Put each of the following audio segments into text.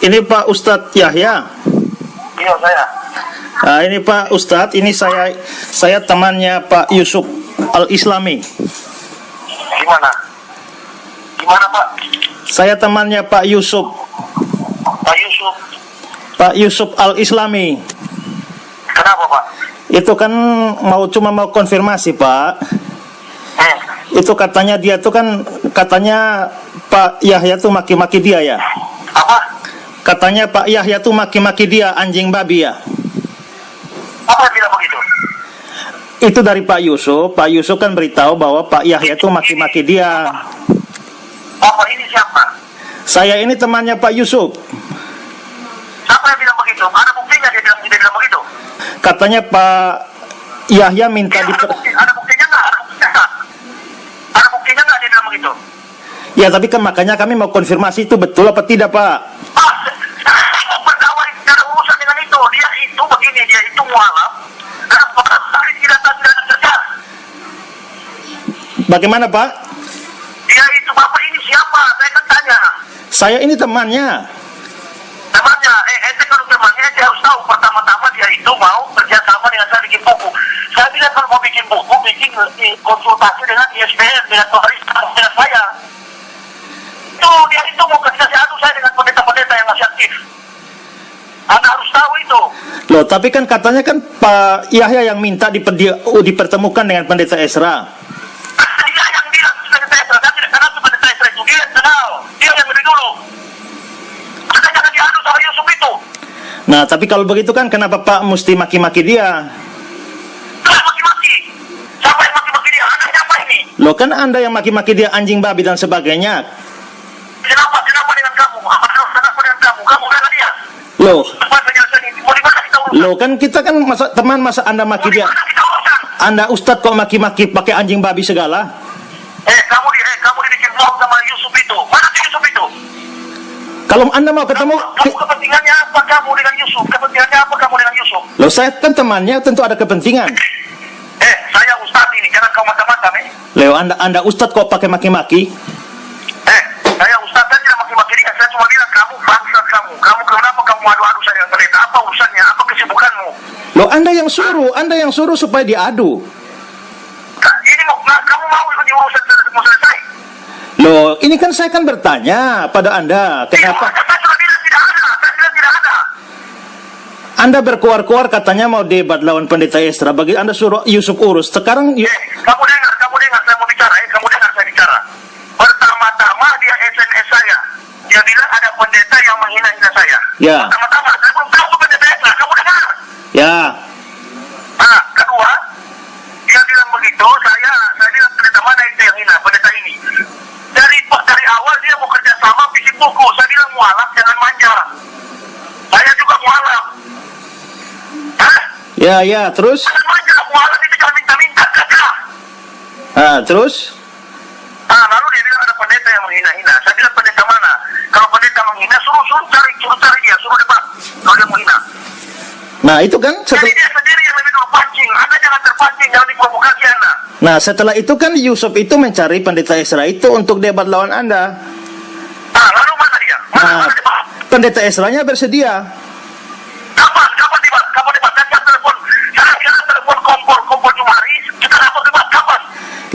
Ini Pak Ustadz Yahya. Iya, saya. Nah, ini Pak Ustadz, ini saya temannya Pak Yusuf Al-Islami. Gimana? Gimana, Pak? Saya temannya Pak Yusuf. Pak Yusuf. Pak Yusuf Al-Islami. Kenapa, Pak? Itu kan cuma mau konfirmasi, Pak. Itu katanya dia tuh kan katanya Pak Yahya tuh maki-maki dia ya. Apa? Katanya Pak Yahya tuh maki-maki dia anjing babi ya. Apa yang bilang begitu? Itu dari Pak Yusuf. Pak Yusuf kan beritahu bahwa Pak Yahya tuh maki-maki dia. Bapak ini siapa? Saya ini temannya Pak Yusuf. Siapa yang bilang begitu? Ada buktinya dia bilang begitu? Katanya Pak Yahya minta Ada buktinya nggak? Ada buktinya nggak dia bilang begitu? Ya, tapi kan makanya kami mau konfirmasi itu betul apa tidak, Pak? Berdakwah tidak urusan dengan itu. Dia itu begini, dia itu mualaf. Dan tidak kerja. Bagaimana, Pak? Dia itu bapak ini siapa? Saya kan tanya. Saya ini temannya. Temannya, ente kalau temannya ente harus tahu pertama-tama dia itu mau kerjasama dengan saya bikin buku. Saya bilang kalau mau bikin buku, bikin konsultasi dengan ISBN, dengan pemerintah, dengan saya. Dia itu mau kerja adu saya dengan pendeta-pendeta yang masih aktif. Anda harus tahu itu. Loh, tapi kan katanya kan Pak Yahya yang minta dipertemukan dengan pendeta Ezra. Dia yang bilang pendeta Ezra, saya tidak kenal pendeta Ezra itu. Dia kenal, dia yang lebih dulu. Maka jangan diadu sama Yusuf itu. Nah, tapi kalau begitu kan kenapa Pak mesti maki-maki dia? Kenapa maki-maki? Siapa yang maki-maki dia? Anda siapa ini? Loh, kan Anda yang maki-maki dia anjing babi dan sebagainya. Kenapa dengan kamu? Kenapa dengan kamu? Kamu kan dia. Loh, Mau dimana kita urusan? loh kan kita kan masa Anda maki dia. Kita urusan? Anda ustadz kok maki-maki pakai anjing babi segala? Kamu dibikin vlog sama Yusuf itu. Mana si Yusuf itu? Kalau Anda mau ketemu, Kamu kepentingannya apa kamu dengan Yusuf? Kepentingannya apa kamu dengan Yusuf? loh saya kan temannya, tentu ada kepentingan. Saya ustadz ini, jangan kau macam-macam Leo, Anda ustadz kok pakai maki-maki? Saya ustadz dan tidak maki-maki dia. Saya cuma bilang kamu bangsat kamu. Kamu kenapa kamu adu-adu saya dengan pendeta? Apa urusannya? Apa kesibukanmu? Loh, Anda yang suruh supaya diadu. Ini kamu mau ini urusan mau selesai? Loh, ini kan saya kan bertanya pada Anda, kenapa Saya sudah bilang tidak ada. Saya bilang tidak ada. Anda berkuar-kuar katanya mau debat lawan pendeta Ezra, bagi Anda suruh Yusuf urus. Sekarang Kamu dengar saya mau bicara. Kamu dengar saya bicara. Pertama-tama dia SMS saya. Dia bilang ada pendeta yang menghina-hina saya. Ya. Pertama-tama saya belum tahu pendeta Ezra. Kamu dengar? ya, Nah, kedua, dia bilang begitu, saya bilang pendeta mana itu yang hina, pendeta ini. Dari awal dia mau kerja sama bikin buku. Saya bilang mualaf jangan manja. Saya juga mualaf. ya, terus? Jangan manja, mualaf itu jangan minta-minta, gagah. Terus? Lalu dia bilang ada pendeta yang menghina-hina. Saya bilang pendeta mana? Kalau pendeta menghina, suruh cari dia, suruh debat. Kalau dia menghina. Nah, itu kan Jadi dia sendiri yang lebih dulu pancing. Anda jangan terpancing, jangan diprovokasi Anda. Nah, setelah itu kan Yusuf itu mencari pendeta Ezra itu untuk debat lawan Anda. Lalu mana dia? Mana debat? Pendeta Ezranya bersedia. Kapan debat? Saya telepon kompor Jumari. Kita dapat debat kapan?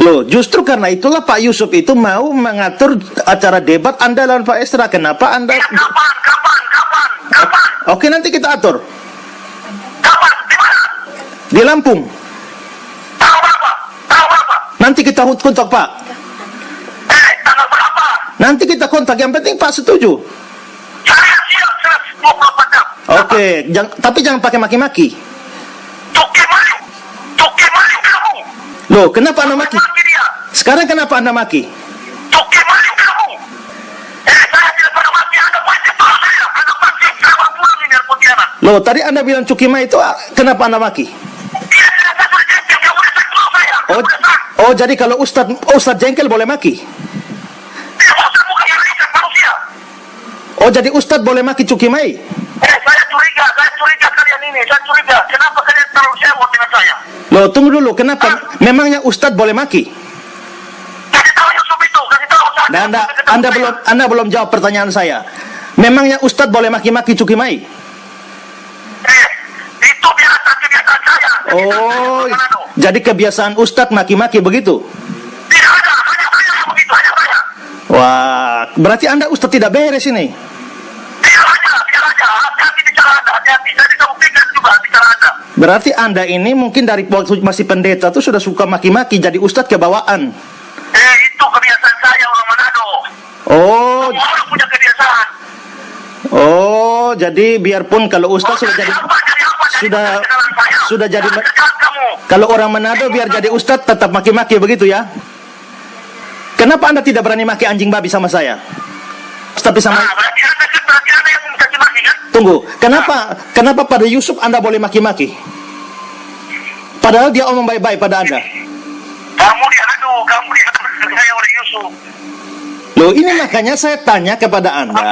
Loh, justru karena itulah Pak Yusuf itu mau mengatur acara debat Anda lawan Pak Ezra. Kenapa Anda? Ya, kapan? Oke, nanti kita atur. Kapan? Di mana? Di Lampung. Tahu berapa? Nanti kita kontak, Pak. Tanggal berapa? Nanti kita kontak. Yang penting Pak setuju. Saya siap 24 jam. Oke, tapi jangan pakai maki-maki. Cuki maling kamu. Loh, kenapa Anda maki? Maki dia. Sekarang kenapa Anda maki? Cuki maling kamu. Saya tidak pernah maki. Anda pancing para saya. Anda pancing. Saya baru pulang ini dari Pontianak. Loh, tadi Anda bilang Cukima itu kenapa Anda maki? Dia tidak satu jengkel. Kamu udah sakit saya. Oh, jadi kalau Ustadz jengkel boleh maki? Dia bosan bukan yang riset manusia. Oh, jadi Ustadz boleh maki Cukimai? Saya curiga kalian ini. Saya curiga. Kenapa kalian terlalu sewot dengan saya? Loh, tunggu dulu. Kenapa? Memangnya Ustadz boleh maki? Kasih tahu Yusuf itu. Kasih tahu saya. Nah, Anda belum jawab pertanyaan saya. Memangnya Ustadz boleh maki-maki Cuki Mai? Itu biasa kebiasaan saya. Oh, jadi kebiasaan Ustadz maki-maki begitu? Tidak ada, hanya saya yang begitu, hanya saya. Wah, berarti Anda Ustadz tidak beres ini. Biar aja, hati-hati bicara Anda, hati-hati. Jadi kamu pikir juga bicara Anda. Berarti Anda ini mungkin dari waktu masih pendeta tuh sudah suka maki-maki, jadi Ustadz kebawaan. Itu kebiasaan saya orang Manado. Oh, Semua orang punya kebiasaan. oh, jadi biarpun kalau Ustadz sudah jadi sudah jadi kalau orang Manado biar jadi Ustadz tetap maki-maki begitu ya? Kenapa Anda tidak berani maki anjing babi sama saya? Tapi sama Berarti anda yang mencaci maki kan? Tunggu, kenapa pada Yusuf Anda boleh maki-maki? Padahal dia omong baik-baik pada Anda. Kamu diadu saya oleh Yusuf. Loh, ini makanya saya tanya kepada Anda.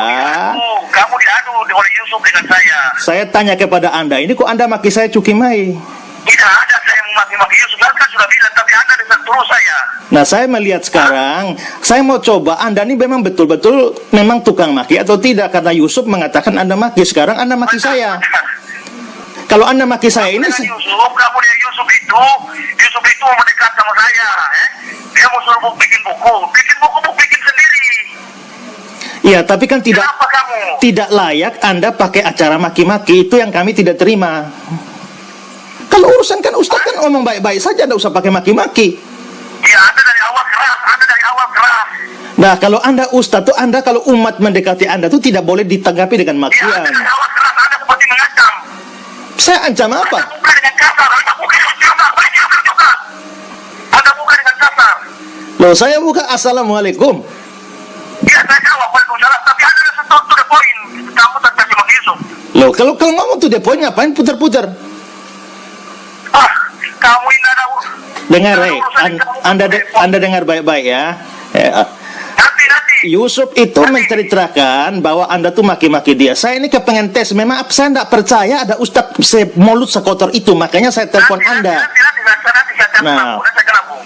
Kamu diadu oleh Yusuf dengan saya. Saya tanya kepada Anda, ini kok Anda maki saya Cuki Mai? Tidak ada saya memaki-maki Yusuf. Kan sudah bilang, tapi anda dengan terus saya. Nah, saya melihat sekarang, saya mau coba Anda ini memang betul-betul memang tukang maki atau tidak, karena Yusuf mengatakan Anda maki, sekarang Anda maki saya. Kalau Anda maki saya ini Yusuf itu mau mendekat sama saya, Dia mau suruh bikin buku bikin sendiri. Iya, tapi kan Kenapa kamu? tidak layak Anda pakai acara maki-maki, itu yang kami tidak terima. Kalau urusan kan Ustadz kan ngomong baik-baik saja, Anda usah pakai maki-maki. Ya, anda dari awal keras. Nah, kalau Anda Ustadz tuh, Anda kalau umat mendekati Anda tuh tidak boleh ditanggapi dengan Ya, makian. anda dari awal keras, anda seperti mengancam. Saya ancam apa? Anda bukan dengan kasar, anda bukan dengan kasar. Anda bukan dengan kasar. Loh, saya bukan assalamualaikum. Ya, saya jawab, Waalaikumsalam, tapi anda sentuh to the point. Kamu tercaci maki Yusuf. Loh, kalau ngomong tuh dia poin ngapain putar-putar? Kamu ini ada Dengar, Anda dengar baik-baik ya. Nanti. Yusuf itu menceritakan bahwa Anda tuh maki-maki dia. Saya ini kepengen tes. Memang saya tidak percaya ada Ustadz mulut sekotor itu. Makanya saya telepon Anda. Nah,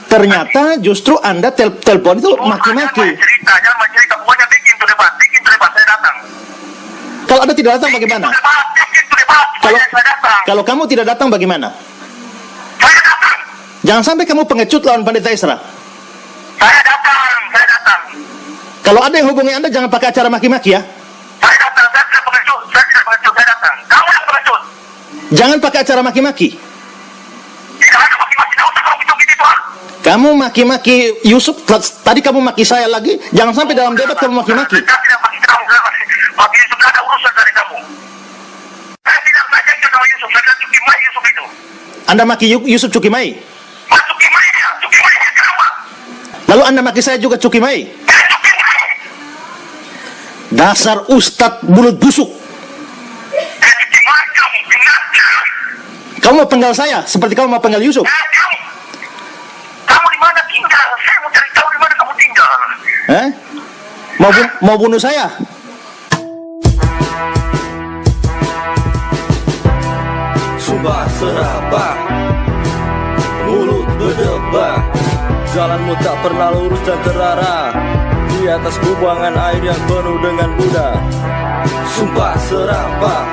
ternyata justru Anda telepon itu maki-maki. Jangan cerita. Pokoknya bikin tuh debat, saya datang. Kalau Anda tidak datang bagaimana? Kalau kamu tidak datang bagaimana? Saya datang. Jangan sampai kamu pengecut lawan pendeta Isra. Saya datang. Kalau ada yang hubungi Anda, jangan pakai acara maki-maki ya. Saya datang, saya tidak pengecut, saya datang. Kamu yang pengecut. Jangan pakai acara maki-maki. Tidak ada maki-maki, tidak usah kamu gitu. Kamu maki-maki Yusuf, tadi kamu maki saya lagi. Jangan sampai dalam debat kamu maki-maki. Saya tidak maki kamu, maki Yusuf, tidak ada urusan dari kamu. Saya tidak belajar sama Yusuf, saya tidak Cuki Mai Yusuf itu. Anda maki Yusuf Cuki Mai? Cuki Mai kenapa? Lalu Anda maki saya juga Cuki Mai? Dasar Ustadz mulut busuk. Kamu mau penggal saya seperti kamu mau penggal Yusuf? Kamu di mana tinggal? Saya mau cari tahu di mana kamu tinggal. Mau bunuh saya? Sumpah serapah, mulut berdebar, jalanmu tak pernah lurus dan terarah. Di atas kubangan air yang penuh dengan ludah. Sumpah serapah,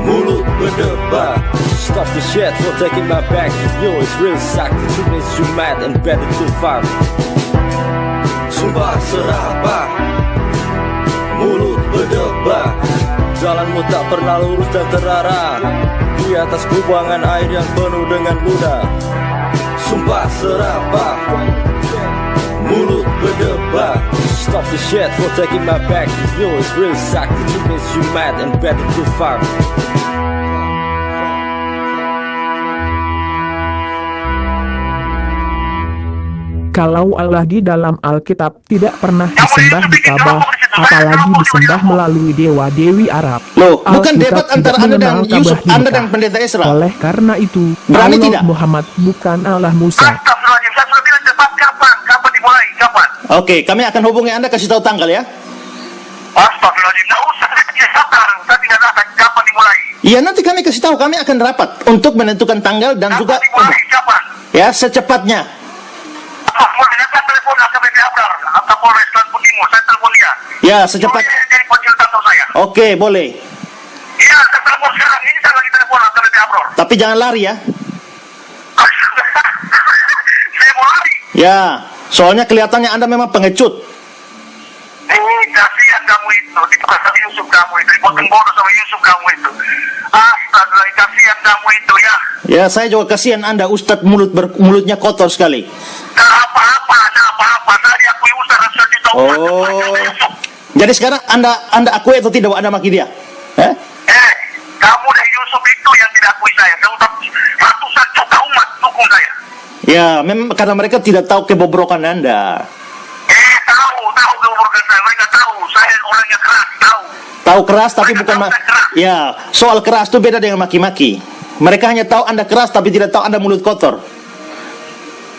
mulut berdebar. Stop the shit for taking my back. Yo, it's real suck. The truth makes you mad and better to fuck. Sumpah serapah, mulut berdebar, jalanmu tak pernah lurus dan terarah. Di atas kubangan air yang penuh dengan ludah. Sumpah serapah, mulut berdebar. Stop the shit for taking my back. Yo, it's real suck. The truth makes you mad and better to fuck. Kalau Allah di dalam Alkitab tidak pernah disembah di Ka'bah, apalagi disembah melalui dewa-dewi Arab. Loh, bukan Alkitab debat antara tidak Anda dan mengenal Yusuf, Ka'bah di Anda Mekah. dan pendeta Isra. Oleh karena itu, Berani Allah tidak? Muhammad bukan Allah Musa. Astagfirullahaladzim, saya sudah bilang cepat kapan dimulai, kapan? Oke, kami akan hubungi Anda, kasih tahu tanggal ya. Astagfirullahaladzim, nggak usah, saya tidak datang, kapan dimulai? Iya, nanti kami kasih tahu, kami akan rapat untuk menentukan tanggal dan juga Kapan dimulai, kapan? ya secepatnya. Mulai, saya telepon AKBP Abrar, Kapolres Lampung Timur, saya telepon dia. Ya, secepat. Jadi Oke, boleh. Iya, saya telepon sekarang. Ini saya lagi telepon atau lebih abrol. Tapi jangan lari ya. Saya mau lari. Ya, soalnya kelihatannya Anda memang pengecut. Kasihan kamu itu. Ditukar sama Yusuf kamu itu. Dipotong bodoh sama Yusuf kamu itu. Astaga, kasihan kamu itu ya. Ya, saya juga kasihan Anda, Ustadz mulutnya kotor sekali. Nah, apa-apa. Saya diakui Ustaz dan sudah ditahu. Oh. Jadi sekarang Anda akui atau tidak bahwa Anda maki dia? Kamu dan Yusuf itu yang tidak akui saya. Kamu ratusan juta umat dukung saya. Ya, memang karena mereka tidak tahu kebobrokan Anda. Tahu kebobrokan saya. Mereka tahu. Saya orangnya keras, tahu. Tahu keras tapi Mereka bukan tahu saya keras. Ya, soal keras itu beda dengan maki-maki. Mereka hanya tahu Anda keras tapi tidak tahu Anda mulut kotor.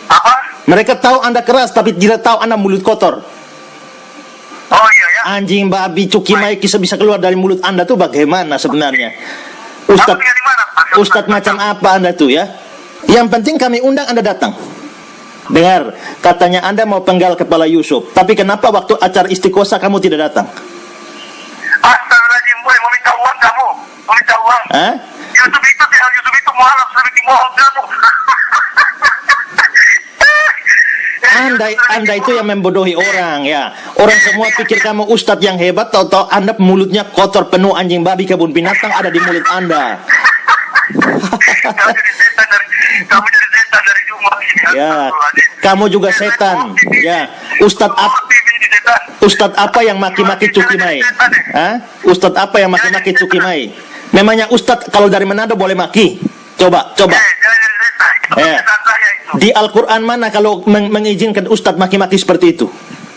Apa? Mereka tahu Anda keras tapi tidak tahu Anda mulut kotor. Oh iya ya. Anjing, babi, cuki, maiki bisa keluar dari mulut Anda tuh bagaimana sebenarnya? Kamu Ustadz tinggal di mana? Ustadz macam apa Anda tuh ya? Yang penting kami undang Anda datang. Dengar, katanya Anda mau penggal kepala Yusuf. Tapi kenapa waktu acara istiqosah kamu tidak datang? Astagfirullahaladzim, boy, mau minta uang kamu? Mau minta uang? Hah? Yusuf itu mualaf sedikit mohon kamu. Anda itu yang membodohi orang ya. Orang semua pikir kamu ustadz yang hebat, tahu-tahu Anda mulutnya kotor penuh anjing babi kebun binatang ada di mulut Anda. Kamu jadi setan dari Jumat ini. Ya, kamu juga setan. Ya, Ustadz apa yang maki-maki Cuki Mai? Hah? Ustadz apa yang maki-maki Cuki Mai? Memangnya Ustadz kalau dari Manado boleh maki? Coba. Ya. Di Al-Quran mana kalau mengizinkan Ustadz maki-maki seperti itu?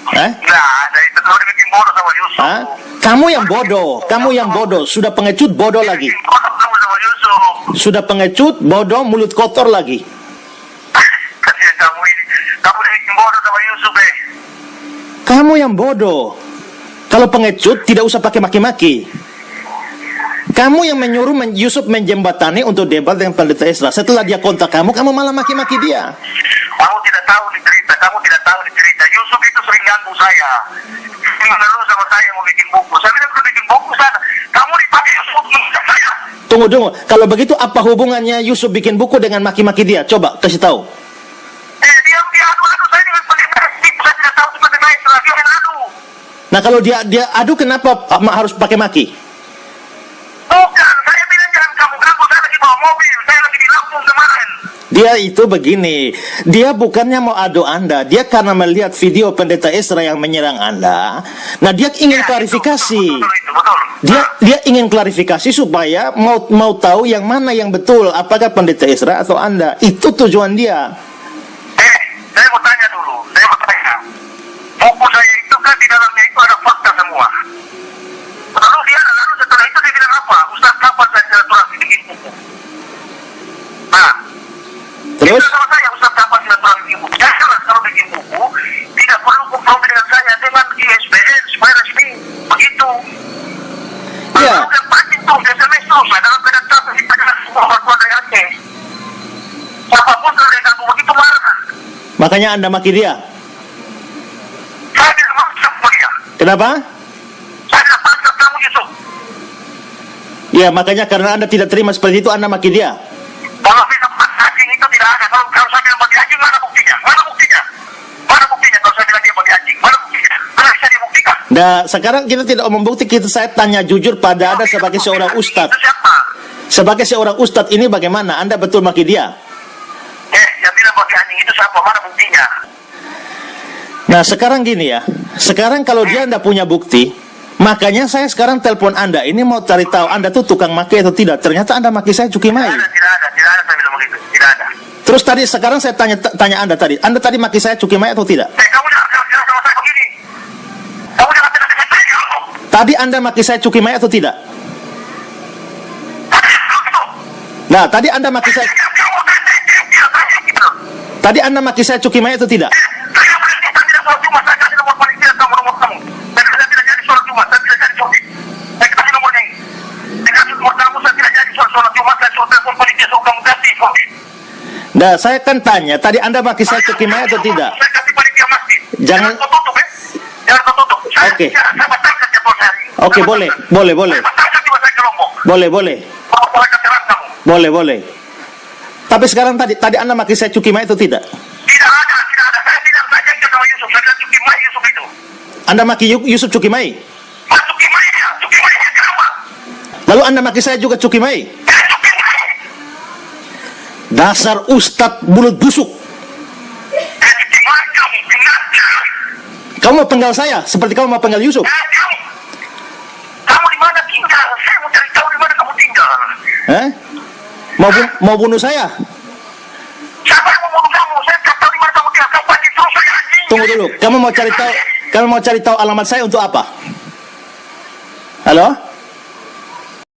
Hah? Nah, itu kalau dibikin bodoh sama Yusuf. Hah? Kamu yang bodoh, sudah pengecut bodoh lagi. Kamu sama Yusuf. Sudah pengecut, bodoh, mulut kotor lagi. Kasihan kamu ini. Kamu dibikin bodoh sama Yusuf, Kamu yang bodoh. Kalau pengecut tidak usah pakai maki-maki. Kamu yang menyuruh Yusuf menjembatani untuk debat dengan Pendeta Ezra. Setelah dia kontak kamu malah maki-maki dia. Kamu tidak tahu di cerita. Yusuf itu sering ganggu saya. Mengeluh sama saya mau bikin buku. Saya bilang udah bikin buku sana. Kamu dipakai Yusuf untuk saya. Tunggu. Kalau begitu apa hubungannya Yusuf bikin buku dengan maki-maki dia? Coba kasih tahu. Dia adu saya dengan Pendeta Ezra. Saya tidak tahu Pendeta Ezra. Dia yang adu. Nah kalau dia adu kenapa harus pakai maki? Bukan, saya bilang jangan kamu ganggu. Saya lagi bawa mobil. Saya lagi di Lampung kemarin. Dia itu begini, dia bukannya mau adu Anda, dia karena melihat video Pendeta Ezra yang menyerang Anda. Nah dia ingin klarifikasi. Betul. Dia ingin klarifikasi supaya mau tahu yang mana yang betul, apakah Pendeta Ezra atau Anda. Itu tujuan dia. Saya mau tanya dulu. Buku saya itu kan di dalamnya itu ada fakta semua. Lalu setelah itu dia bilang apa? Ustaz, kapan saya silaturahmi bikin buku? Nah, Terus? dia sama saya, Ustaz, kapan silaturahmi bikin buku? Ya jelas kalau bikin buku tidak perlu kompromi dengan saya, dengan ISBN supaya resmi. Begitu. Ya. Lalu dia pancing tuh, dia SMS terus. Nah, dalam keadaan capek kita jelas semua bantuan dari Aceh. Siapapun kalau dia ganggu begitu marah. Makanya Anda maki dia. Saya tidak maksud sama dia. Kenapa? Saya tidak maksud kamu Yusuf. Ya makanya karena Anda tidak terima seperti itu Anda maki dia. Kalau film anjing itu tidak ada. Kalau saya bilang bagi anjing, mana buktinya? Mana buktinya kalau saya bilang dia bagi anjing? Mana buktinya? Mana bisa dibuktikan? Nah sekarang kita tidak membukti, saya tanya jujur pada Anda sebagai seorang ustadz. Itu siapa? Sebagai seorang ustadz ini bagaimana? Anda betul maki dia? Yang bilang bagi anjing itu siapa? Mana buktinya? Nah sekarang gini ya, sekarang kalau dia Anda punya bukti, makanya saya sekarang telepon Anda, ini mau cari tahu Anda tuh tukang maki atau tidak. Ternyata Anda maki saya Cuki Mai. Tidak ada, saya bilang begitu. Tidak ada. Terus tadi sekarang saya tanya Anda tadi maki saya Cuki Mai atau tidak? Kamu jangan sama saya begini. Kamu jangan dengan saya kamu. Tadi Anda maki saya Cuki Mai atau tidak? Nah tadi Anda maki saya Cuki Mai atau tidak? Nah, saya kan tanya, tadi Anda maki saya Cuki Mai atau tidak? Saya kasih panitia masjid. Jangan Jangan tertutup. Jangan tertutup. Oke. Saya batalkan jadwal saya hari ini. Oke, boleh. Saya tiba saya ke Lombok. Boleh. Bawa perangkat terang kamu. Boleh. Tapi sekarang tadi Anda maki saya Cukimai itu tidak? Tidak ada. Saya tidak saja sama Yusuf. Saya bilang Cukimai Yusuf itu. Anda maki Yusuf Cukimai? Mas Cukimai kenapa? Lalu Anda maki saya juga Cukimai? Cukimai. Dasar Ustadz mulut busuk. Cukimai kamu. Kenapa? Kamu mau penggal saya seperti kamu mau penggal Yusuf? Kamu di mana tinggal? Saya mau cari tahu di mana kamu tinggal. Mau bunuh saya? Siapa yang mau bunuh kamu? Saya tak tahu di mana kamu tinggal. Kamu pasti terus saya anjing. Tunggu dulu. Kamu mau cari tahu alamat saya untuk apa? Halo?